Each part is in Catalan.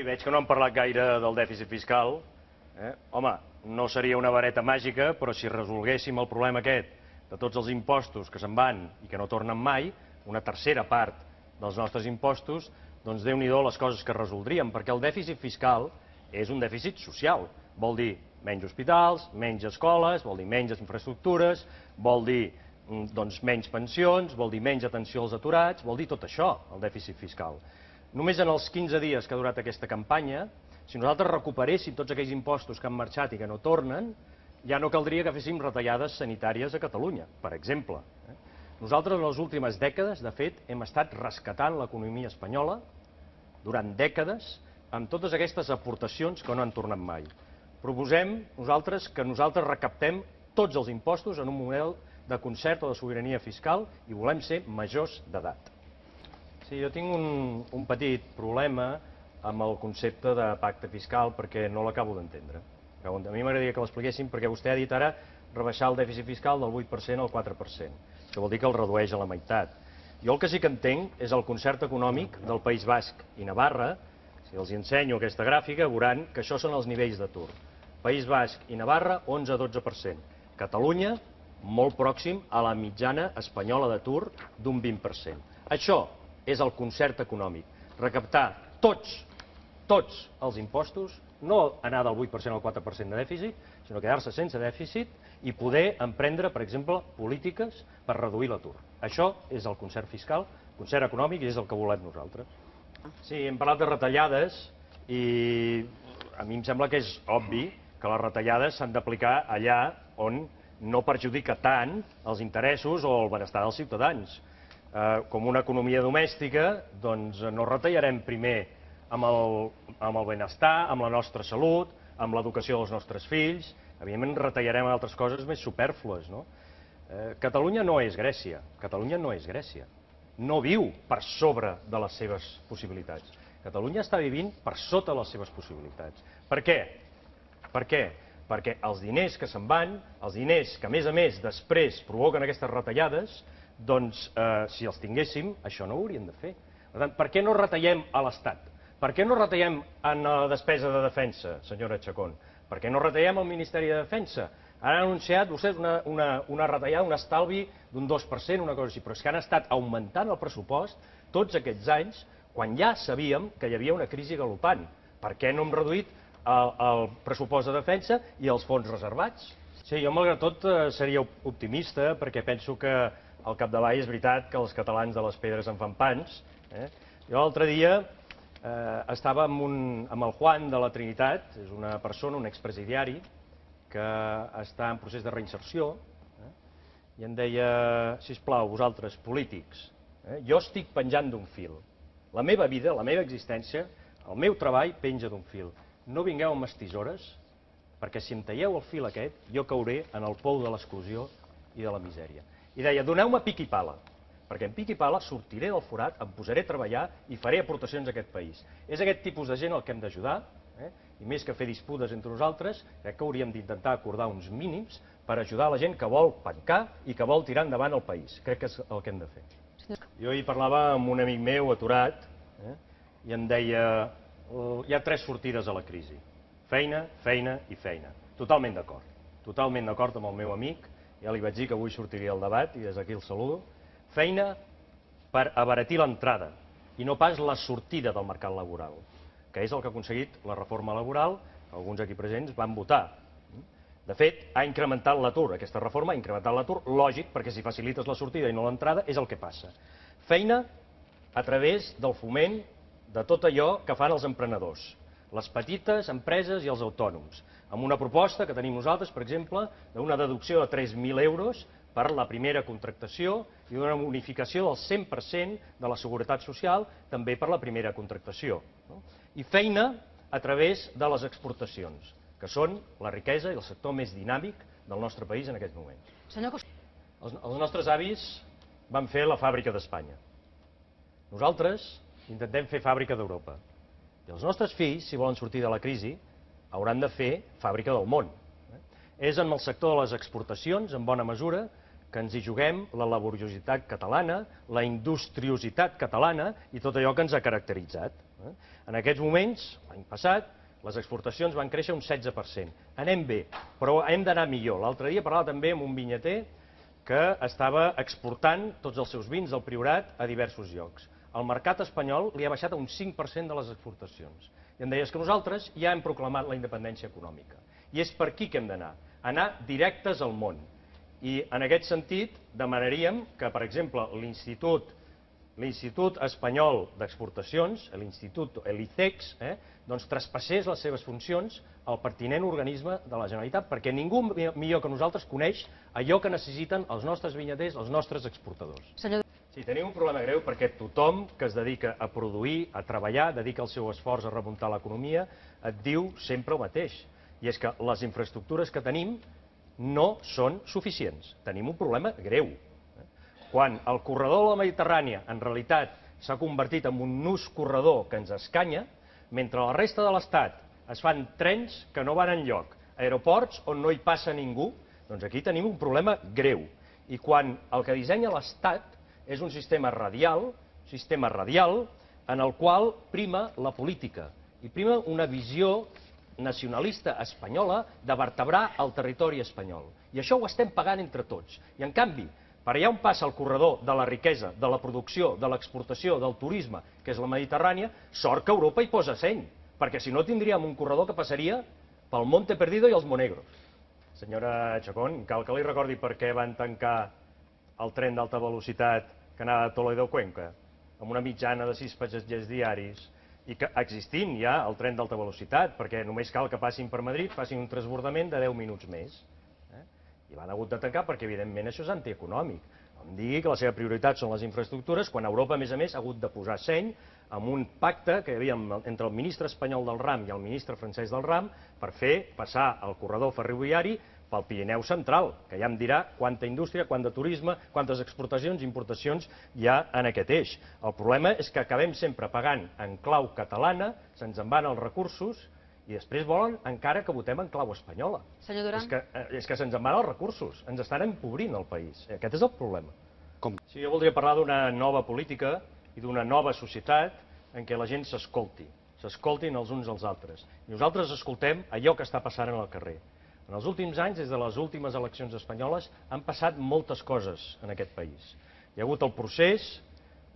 veig que no han parlat gaire del dèficit fiscal. Home, no seria una vareta màgica, però si resolguéssim el problema aquest de tots els impostos que se'n van i que no tornen mai, una tercera part dels nostres impostos, doncs Déu-n'hi-do les coses que resoldríem, perquè el dèficit fiscal és un dèficit social. Vol dir menys hospitals, menys escoles, vol dir menys infraestructures, vol dir menys pensions, vol dir menys atenció als aturats, vol dir tot això, el dèficit fiscal. Només en els 15 dies que ha durat aquesta campanya, si nosaltres recuperéssim tots aquells impostos que han marxat i que no tornen, ja no caldria que féssim retallades sanitàries a Catalunya, per exemple. Nosaltres en les últimes dècades, de fet, hem estat rescatant l'economia espanyola durant dècades amb totes aquestes aportacions que no han tornat mai. Proposem que nosaltres recaptem tots els impostos en un model de concert o de sobirania fiscal i volem ser majors d'edat. Sí, jo tinc un petit problema amb el concepte de pacte fiscal perquè no l'acabo d'entendre. A mi m'agradaria que l'expliquéssim perquè vostè ha dit ara rebaixar el dèficit fiscal del 8% al 4%, que vol dir que el redueix a la meitat. Jo el que sí que entenc és el concert econòmic del País Basc i Navarra. Si els ensenyo aquesta gràfica veuran que això són els nivells d'atur. País Basc i Navarra, 11-12%. Catalunya, molt pròxim a la mitjana espanyola d'atur d'un 20%. Això és el concert econòmic. Recaptar tots els impostos, no anar del 8% al 4% de dèficit, sinó quedar-se sense dèficit i poder emprendre, per exemple, polítiques per reduir l'atur. Això és el concert fiscal, concert econòmic, i és el que volem nosaltres. Sí, hem parlat de retallades i a mi em sembla que és obvi que les retallades s'han d'aplicar allà on no perjudica tant els interessos o el benestar dels ciutadans. Com una economia domèstica, doncs no retallarem primer amb el benestar, amb la nostra salut, amb l'educació dels nostres fills, evidentment retallarem altres coses més supèrflues. Catalunya no és Grècia, Catalunya no és Grècia. No viu per sobre de les seves possibilitats. Catalunya està vivint per sota de les seves possibilitats. Per què? Per què? Perquè els diners que se'n van, els diners que a més després provoquen aquestes retallades, doncs si els tinguéssim, això no ho hauríem de fer. Per tant, per què no retallem a l'Estat? Per què no retallem en la despesa de defensa, senyora Chacón? Per què no retallem al Ministeri de Defensa? Han anunciat vostès una retallada, un estalvi d'un 2%, una cosa així, però és que han estat augmentant el pressupost tots aquests anys quan ja sabíem que hi havia una crisi galopant. Per què no hem reduït el pressupost de defensa i els fons reservats? Sí, jo malgrat tot seria optimista perquè penso que al capdavall és veritat que els catalans de les pedres en fan pans. Jo l'altre dia estava amb el Juan de la Trinitat, és una persona, un expresidiari, que està en procés de reinserció, i em deia, sisplau, vosaltres, polítics, jo estic penjant d'un fil. La meva vida, la meva existència, el meu treball penja d'un fil. No vingueu amb les tisores, perquè si em talleu el fil aquest, jo cauré en el pou de l'exclusió i de la misèria. I deia, doneu-me pic i pala, perquè en pic i pala sortiré del forat, em posaré a treballar i faré aportacions a aquest país. És aquest tipus de gent el que hem d'ajudar, i més que fer disputes entre nosaltres, crec que hauríem d'intentar acordar uns mínims per ajudar la gent que vol pencar i que vol tirar endavant el país. Crec que és el que hem de fer. Jo ahir parlava amb un amic meu aturat i em deia, hi ha 3 sortides a la crisi. Feina, feina i feina. Totalment d'acord. Totalment d'acord amb el meu amic. Ja li vaig dir que avui sortiria al debat i des d'aquí el saludo. Feina per abaratir l'entrada i no pas la sortida del mercat laboral, que és el que ha aconseguit la reforma laboral, que alguns aquí presents van votar. De fet, ha incrementat l'atur. Aquesta reforma ha incrementat l'atur, lògic, perquè si facilites la sortida i no l'entrada, és el que passa. Feina a través del foment de tot allò que fan els emprenedors, les petites empreses i els autònoms, amb una proposta que tenim nosaltres, per exemple, d'una deducció de 3.000 euros per la primera contractació i d'una bonificació del 100% de la Seguretat Social també per la primera contractació. I feina a través de les exportacions, que són la riquesa i el sector més dinàmic del nostre país en aquests moments. Els nostres avis van fer la fàbrica d'Espanya. Nosaltres intentem fer fàbrica d'Europa. I els nostres fills, si volen sortir de la crisi, hauran de fer fàbrica del món. És en el sector de les exportacions, en bona mesura, que ens hi juguem la laboriositat catalana, la industriositat catalana i tot allò que ens ha caracteritzat. En aquests moments, l'any passat, les exportacions van créixer un 16%. Anem bé, però hem d'anar millor. L'altre dia parlava també amb un vinyater que estava exportant tots els seus vins del Priorat a diversos llocs. El mercat espanyol li ha baixat a un 5% de les exportacions. I em deies que nosaltres ja hem proclamat la independència econòmica. I és per aquí que hem d'anar, anar directes al món. I en aquest sentit demanaríem que, per exemple, l'Institut Espanyol d'Exportacions, l'ICEX, doncs traspassés les seves funcions al pertinent organisme de la Generalitat, perquè ningú millor que nosaltres coneix allò que necessiten els nostres vinyaters, els nostres exportadors. Sí, tenim un problema greu perquè tothom que es dedica a produir, a treballar, dedica el seu esforç a remuntar l'economia, et diu sempre el mateix. I és que les infraestructures que tenim no són suficients. Tenim un problema greu. Quan el corredor de la Mediterrània en realitat s'ha convertit en un nus corredor que ens escanya, mentre a la resta de l'Estat es fan trens que no van enlloc, aeroports on no hi passa ningú, doncs aquí tenim un problema greu. I quan el que dissenya l'Estat és un sistema radial en el qual prima la política i prima una visió nacionalista espanyola de vertebrar el territori espanyol. I això ho estem pagant entre tots. I en canvi, per allà on passa el corredor de la riquesa, de la producció, de l'exportació, del turisme, que és la Mediterrània, sort que Europa hi posa seny, perquè si no tindríem un corredor que passaria pel Monte Perdido i els Monegros. Senyora Chacón, cal que li recordi per què van tancar el tren d'alta velocitat que anava de Toledo a Cuenca, amb una mitjana de 6 passatgers diaris, i que existint ja el tren d'alta velocitat, perquè només cal que passin per Madrid, facin un transbordament de 10 minuts més. I l'han hagut de tancar perquè, evidentment, això és antieconòmic. No em digui que la seva prioritat són les infraestructures, quan Europa, a més, ha hagut de posar seny amb un pacte que hi havia entre el ministre espanyol del RAM i el ministre francès del RAM per fer passar el corredor ferroviari pel Pirineu central, que ja em dirà quanta indústria, quant de turisme, quantes exportacions i importacions hi ha en aquest eix. El problema és que acabem sempre pagant en clau catalana, se'ns en van els recursos, i després volen encara que votem en clau espanyola. Senyor Duran. És que se'ns en van els recursos, ens estan empobrint el país. Aquest és el problema. Sí, jo voldria parlar d'una nova política i d'una nova societat en què la gent s'escoltin els uns als altres. I nosaltres escoltem allò que està passant en el carrer. En els últims anys, des de les últimes eleccions espanyoles, han passat moltes coses en aquest país. Hi ha hagut el procés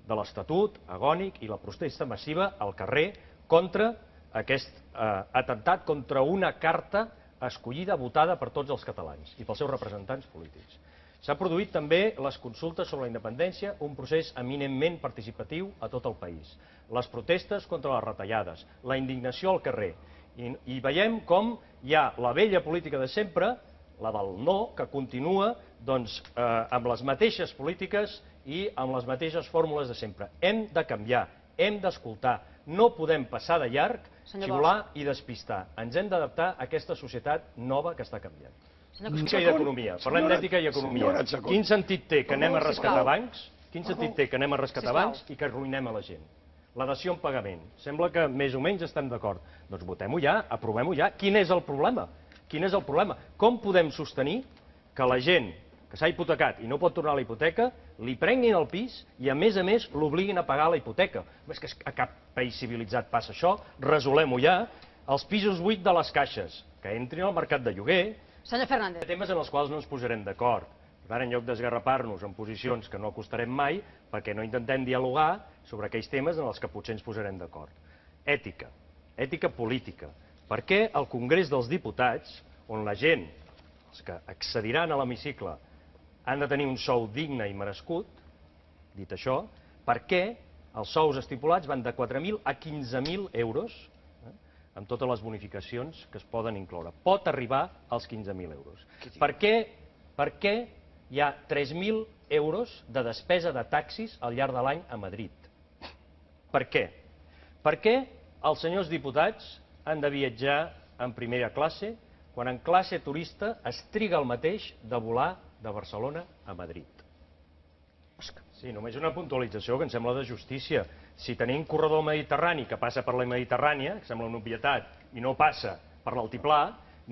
de l'Estatut agònic i la protesta massiva al carrer contra aquest atemptat contra una carta escollida, votada per tots els catalans i pels seus representants polítics. S'ha produït també les consultes sobre la independència, un procés eminentment participatiu a tot el país. Les protestes contra les retallades, la indignació al carrer. I veiem com hi ha la vella política de sempre, la del no, que continua amb les mateixes polítiques i amb les mateixes fórmules de sempre. Hem de canviar, hem d'escoltar, no podem passar de llarg, xiular i despistar. Ens hem d'adaptar a aquesta societat nova que està canviant. Ètica i economia. Parlem d'ètica i economia. Quin sentit té que anem a rescatar bancs? Quin sentit té que anem a rescatar bancs i que arruïnem a la gent? La dació en pagament. Sembla que més o menys estem d'acord. Doncs votem-ho ja, aprovem-ho ja. Quin és el problema? Quin és el problema? Com podem sostenir que la gent que s'ha hipotecat i no pot tornar a la hipoteca, li prenguin el pis i, a més, l'obliguin a pagar la hipoteca? És que a cap país civilitzat passa això. Resolem-ho ja. Els pisos buits de les caixes, que entrin al mercat de lloguer. Senyor Fernández. Temes en els quals no ens posarem d'acord. Per tant, en lloc d'esgarrapar-nos en posicions que no acostarem mai, perquè no intentem dialogar sobre aquells temes en els que potser ens posarem d'acord. Ètica. Ètica política. Per què el Congrés dels Diputats, on la gent, els que accediran a l'hemicicle, han de tenir un sou digne i merescut, dit això, per què els sous estipulats van de 4.000 a 15.000 euros, amb totes les bonificacions que es poden incloure? Pot arribar als 15.000 euros. Per què hi ha 3.000 euros de despesa de taxis al llarg de l'any a Madrid? Per què? Per què els senyors diputats han de viatjar en primera classe quan en classe turista es triga el mateix de volar de Barcelona a Madrid? Sí, només una puntualització que em sembla de justícia. Si tenim corredor mediterrani que passa per la Mediterrània, que sembla una obvietat, i no passa per l'altiplà,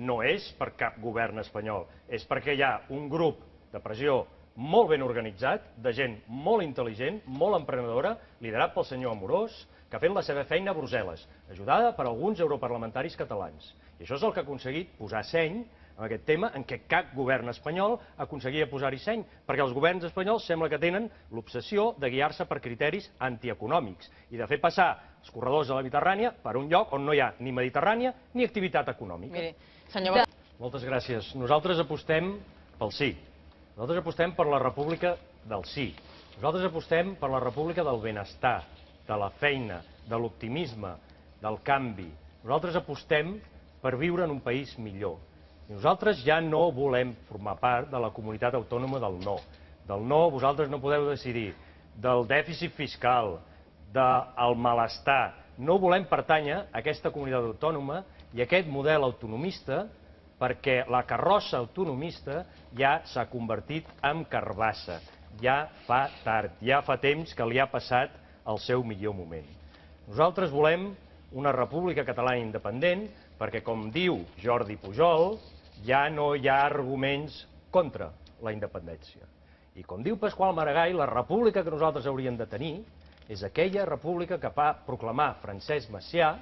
no és per cap govern espanyol, és perquè hi ha un grup de pressió molt ben organitzat, de gent molt intel·ligent, molt emprenedora, liderat pel senyor Amorós, que ha fet la seva feina a Brussel·les, ajudada per alguns europarlamentaris catalans. I això és el que ha aconseguit posar seny en aquest tema en què cap govern espanyol aconseguia posar-hi seny, perquè els governs espanyols sembla que tenen l'obsessió de guiar-se per criteris antieconòmics i de fer passar els corredors de la Mediterrània per un lloc on no hi ha ni Mediterrània ni activitat econòmica. Miri, senyor... Moltes gràcies. Nosaltres apostem pel sí. Nosaltres apostem per la república del sí. Nosaltres apostem per la república del benestar, de la feina, de l'optimisme, del canvi. Nosaltres apostem per viure en un país millor. I nosaltres ja no volem formar part de la comunitat autònoma del no. Del no vosaltres no podeu decidir, del dèficit fiscal, del malestar. No volem pertànyer a aquesta comunitat autònoma i a aquest model autonomista perquè la carrossa autonomista ja s'ha convertit en carbassa. Ja fa tard, ja fa temps que li ha passat el seu millor moment. Nosaltres volem una república catalana independent perquè, com diu Jordi Pujol, ja no hi ha arguments contra la independència. I com diu Pasqual Maragall, la república que nosaltres hauríem de tenir és aquella república que va proclamar Francesc Macià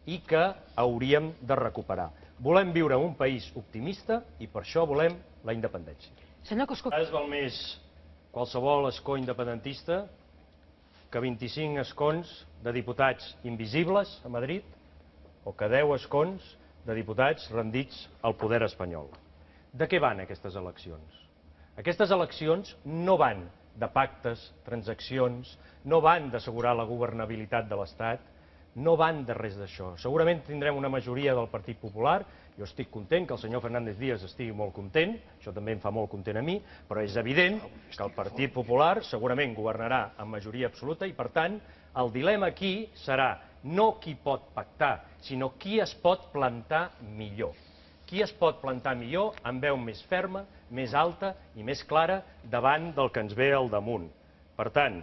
i que hauríem de recuperar. Volem viure en un país optimista i per això volem la independència. Senyor Cosco... Ara es val més qualsevol escó independentista que 25 escons de diputats invisibles a Madrid o que 10 escons de diputats rendits al poder espanyol. De què van aquestes eleccions? Aquestes eleccions no van de pactes, transaccions, no van d'assegurar la governabilitat de l'Estat, no van de res d'això. Segurament tindrem una majoria del Partit Popular, jo estic content que el senyor Fernández Díaz estigui molt content, això també em fa molt content a mi, però és evident que el Partit Popular segurament governarà amb majoria absoluta i, per tant, el dilema aquí serà no qui pot pactar, sinó qui es pot plantar millor. Qui es pot plantar millor amb veu més ferma, més alta i més clara davant del que ens ve al damunt. Per tant,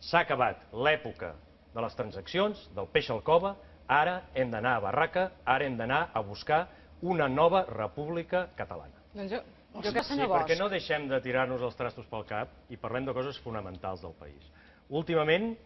s'ha acabat l'època de les transaccions, del peix al cova, ara hem d'anar a barraca, ara hem d'anar a buscar una nova república catalana. Doncs jo que, Sí, senyor Bosch... perquè no deixem de tirar-nos els trastos pel cap i parlem de coses fonamentals del país. Últimament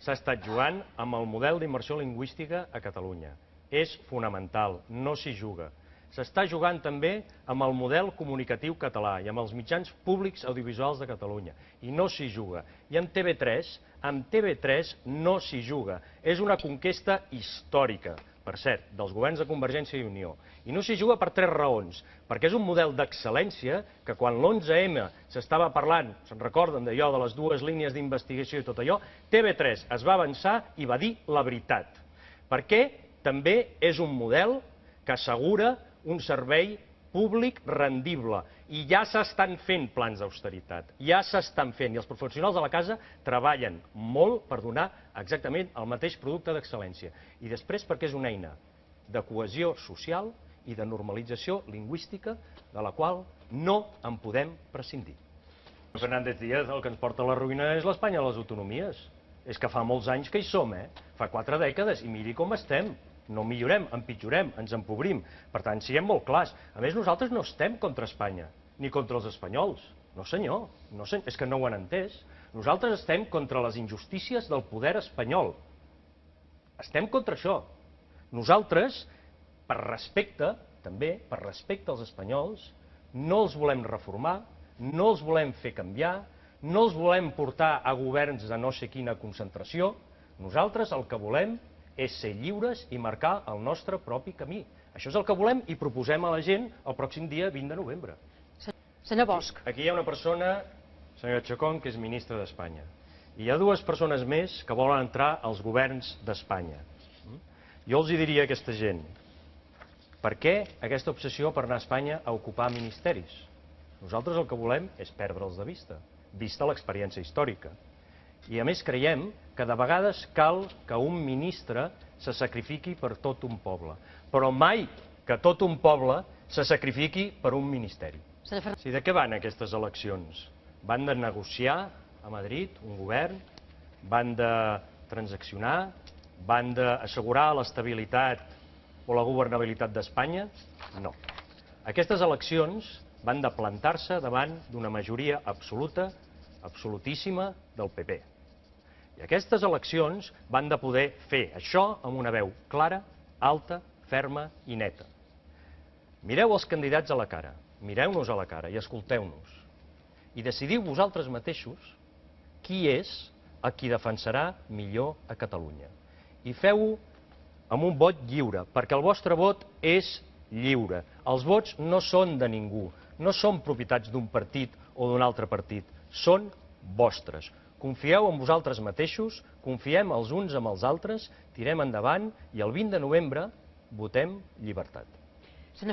s'ha estat jugant amb el model d'immersió lingüística a Catalunya. És fonamental, no s'hi juga. S'està jugant també amb el model comunicatiu català i amb els mitjans públics audiovisuals de Catalunya. I no s'hi juga. I amb TV3 no s'hi juga. És una conquesta històrica, per cert, dels governs de Convergència i Unió. I no s'hi juga per 3 raons. Perquè és un model d'excel·lència que quan l'11M s'estava parlant, se'n recorden d'allò de les 2 línies d'investigació i tot allò, TV3 es va avançar i va dir la veritat. Perquè també és un model que assegura un servei públic rendible. I ja s'estan fent plans d'austeritat, ja s'estan fent, i els professionals de la casa treballen molt per donar exactament el mateix producte d'excel·lència. I després perquè és una eina de cohesió social i de normalització lingüística de la qual no en podem prescindir. Fernández Díaz, el que ens porta a la ruïna és l'Espanya de les autonomies. És que fa molts anys que hi som, fa 4 dècades, i miri com estem. No millorem, empitjorem, ens empobrim. Per tant, siguem molt clars. A més, nosaltres no estem contra Espanya, ni contra els espanyols. No, senyor, és que no ho han entès. Nosaltres estem contra les injustícies del poder espanyol. Estem contra això. Nosaltres, per respecte, també, per respecte als espanyols, no els volem reformar, no els volem fer canviar, no els volem portar a governs de no sé quina concentració. Nosaltres el que volem és ser lliures i marcar el nostre propi camí. Això és el que volem i proposem a la gent el pròxim dia 20 de novembre. Senyor Bosch. Aquí hi ha una persona, senyor Chacón, que és ministre d'Espanya. I hi ha 2 persones més que volen entrar als governs d'Espanya. Jo els diria a aquesta gent, per què aquesta obsessió per anar a Espanya a ocupar ministeris? Nosaltres el que volem és perdre'ls de vista l'experiència històrica. I a més creiem que de vegades cal que un ministre se sacrifiqui per tot un poble, però mai que tot un poble se sacrifiqui per un ministeri. Sí, de què van aquestes eleccions? Van de negociar a Madrid un govern? Van de transaccionar? Van d'assegurar l'estabilitat o la governabilitat d'Espanya? No. Aquestes eleccions van de plantar-se davant d'una majoria absoluta, absolutíssima, del PP. I aquestes eleccions van de poder fer això amb una veu clara, alta, ferma i neta. Mireu els candidats a la cara, mireu-nos a la cara i escolteu-nos. I decidiu vosaltres mateixos qui és a qui defensarà millor a Catalunya. I feu-ho amb un vot lliure, perquè el vostre vot és lliure. Els vots no són de ningú, no són propietats d'un partit o d'un altre partit, són vostres. Confieu en vosaltres mateixos, confiem els uns amb els altres, tirem endavant i el 20 de novembre votem llibertat.